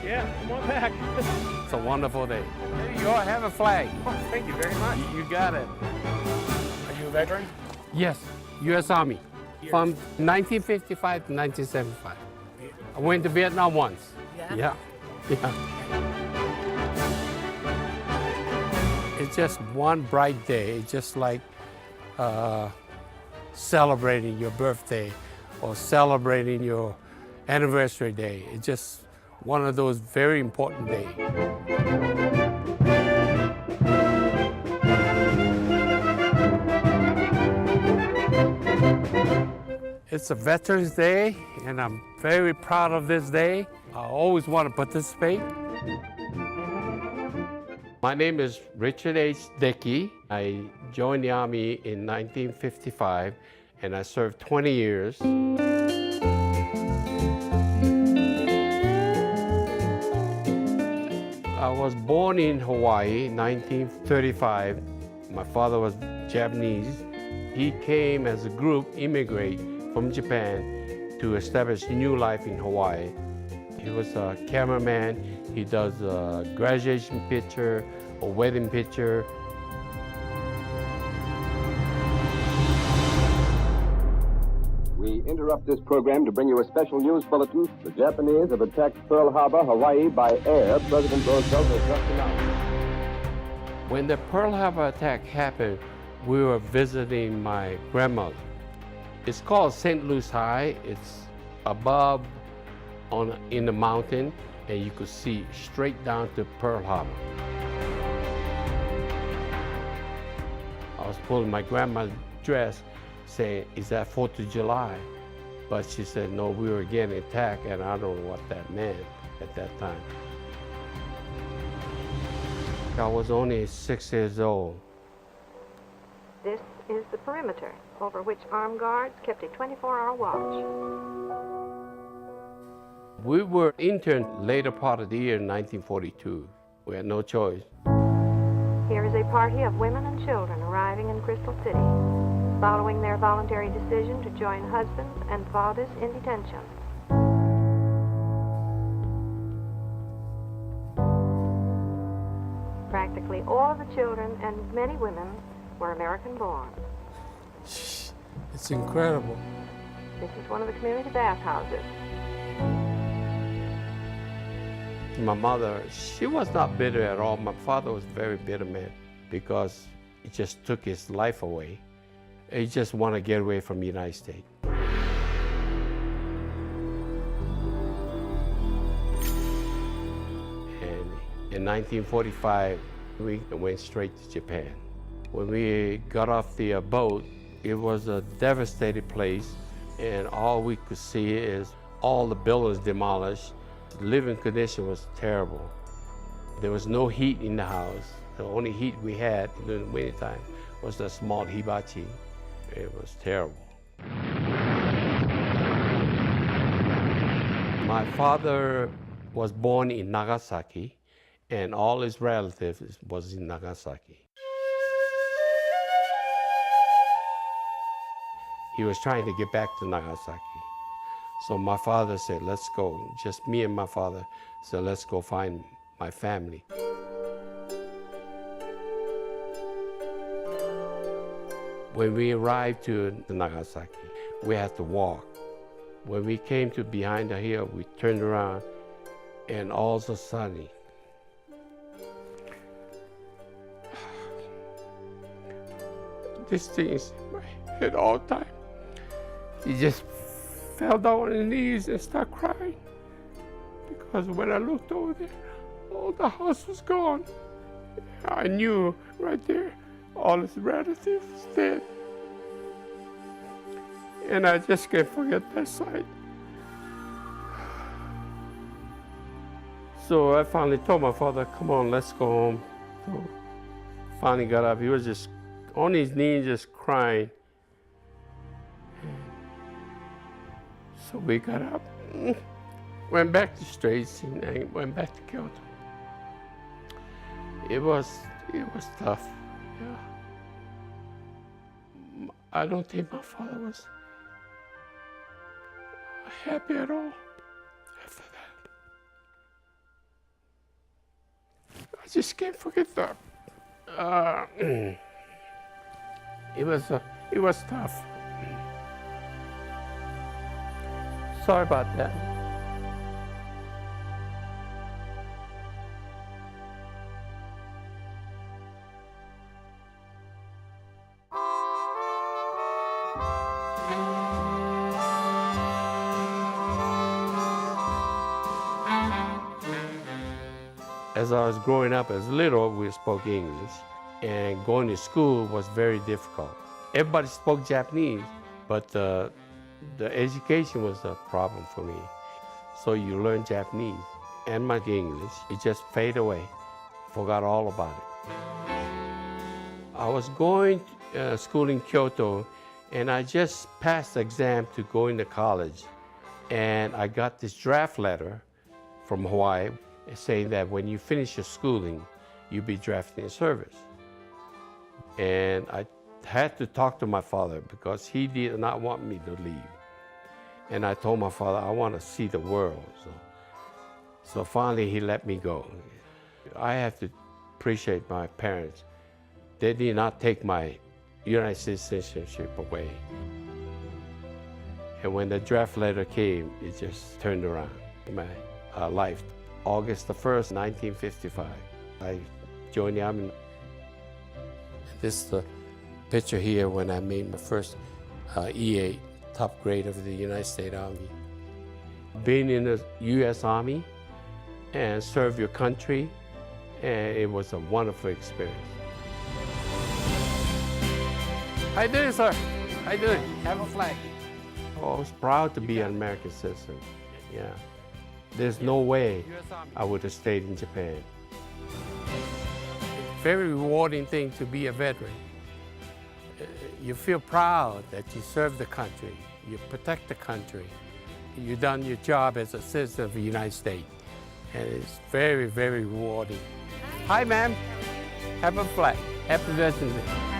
Yeah, come on back. It's a wonderful day. There you go, have a flag. Oh, thank you very much. You got it. Are you a veteran? Yes, U.S. Army. From 1955 to 1975. I went to Vietnam once. Yeah. It's just one bright day. It's just like celebrating your birthday or celebrating your anniversary day. It's just one of those very important days. It's a Veterans Day, and I'm very proud of this day. I always want to participate. My name is Richard H. Deki. I joined the Army in 1955, and I served 20 years. I was born in Hawaii in 1935. My father was Japanese. He came as a group immigrate from Japan to establish a new life in Hawaii. He was a cameraman. He does a graduation picture, a wedding picture. We interrupt this program to bring you a special news bulletin. The Japanese have attacked Pearl Harbor, Hawaii by air. President Roosevelt has just announced. When the Pearl Harbor attack happened, we were visiting my grandmother. It's called St. Louis High. It's above in the mountain, and you could see straight down to Pearl Harbor. I was pulling my grandma's dress saying, "Is that 4th of July?" But she said, "No, we were getting attacked," and I don't know what that meant at that time. I was only 6 years old. This is the perimeter over which armed guards kept a 24-hour watch. We were interned later part of the year in 1942. We had no choice. Here is a party of women and children arriving in Crystal City, following their voluntary decision to join husbands and fathers in detention. Practically all of the children and many women were American-born. It's incredible. This is one of the community bathhouses. My mother, she was not bitter at all. My father was a very bitter man because he just took his life away. He just wanted to get away from the United States. And in 1945, we went straight to Japan. When we got off the boat, it was a devastated place, and all we could see is all the buildings demolished. The living condition was terrible. There was no heat in the house. The only heat we had during the wintertime was the small hibachi. It was terrible. My father was born in Nagasaki, and all his relatives was in Nagasaki. He was trying to get back to Nagasaki. So my father said, "Let's go." Just me and my father said, "Let's go find my family." When we arrived to Nagasaki, we had to walk. When we came to behind the hill, we turned around, and all of a sudden, this thing is in my head all the time. He just fell down on his knees and started crying. Because when I looked over there, all the house was gone. I knew right there, all his relatives was dead. And I just can't forget that sight. So I finally told my father, "Come on, let's go home." So finally got up. He was just on his knees, just crying. So we got up, went back to Straits, and went back to Kyoto. It was tough. Yeah. I don't think my father was happy at all after that. just can't forget that. It was tough. Sorry about that. As I was growing up as little, we spoke English, and going to school was very difficult. Everybody spoke Japanese, but the education was a problem for me. So you learn Japanese and my English, it just faded away, forgot all about it. I was going to school in Kyoto, and I just passed the exam to go into college, and I got this draft letter from Hawaii saying that when you finish your schooling, you'll be drafted in service. And I had to talk to my father because he did not want me to leave. And I told my father, I want to see the world. So finally he let me go. I have to appreciate my parents. They did not take my United States citizenship away. And when the draft letter came, it just turned around in my life. August the 1st, 1955, I joined the Army. This is the picture here when I made my first E8, top grade of the United States Army. Being in the U.S. Army and serve your country, and it was a wonderful experience. How you doing, sir? How you doing? Have a flag. Oh, I was proud to be an American citizen, yeah. There's no way I would have stayed in Japan. Very rewarding thing to be a veteran. You feel proud that you serve the country, you protect the country, you've done your job as a citizen of the United States. And it's very, very rewarding. Hi, ma'am. Have a flag. Happy Veterans Day.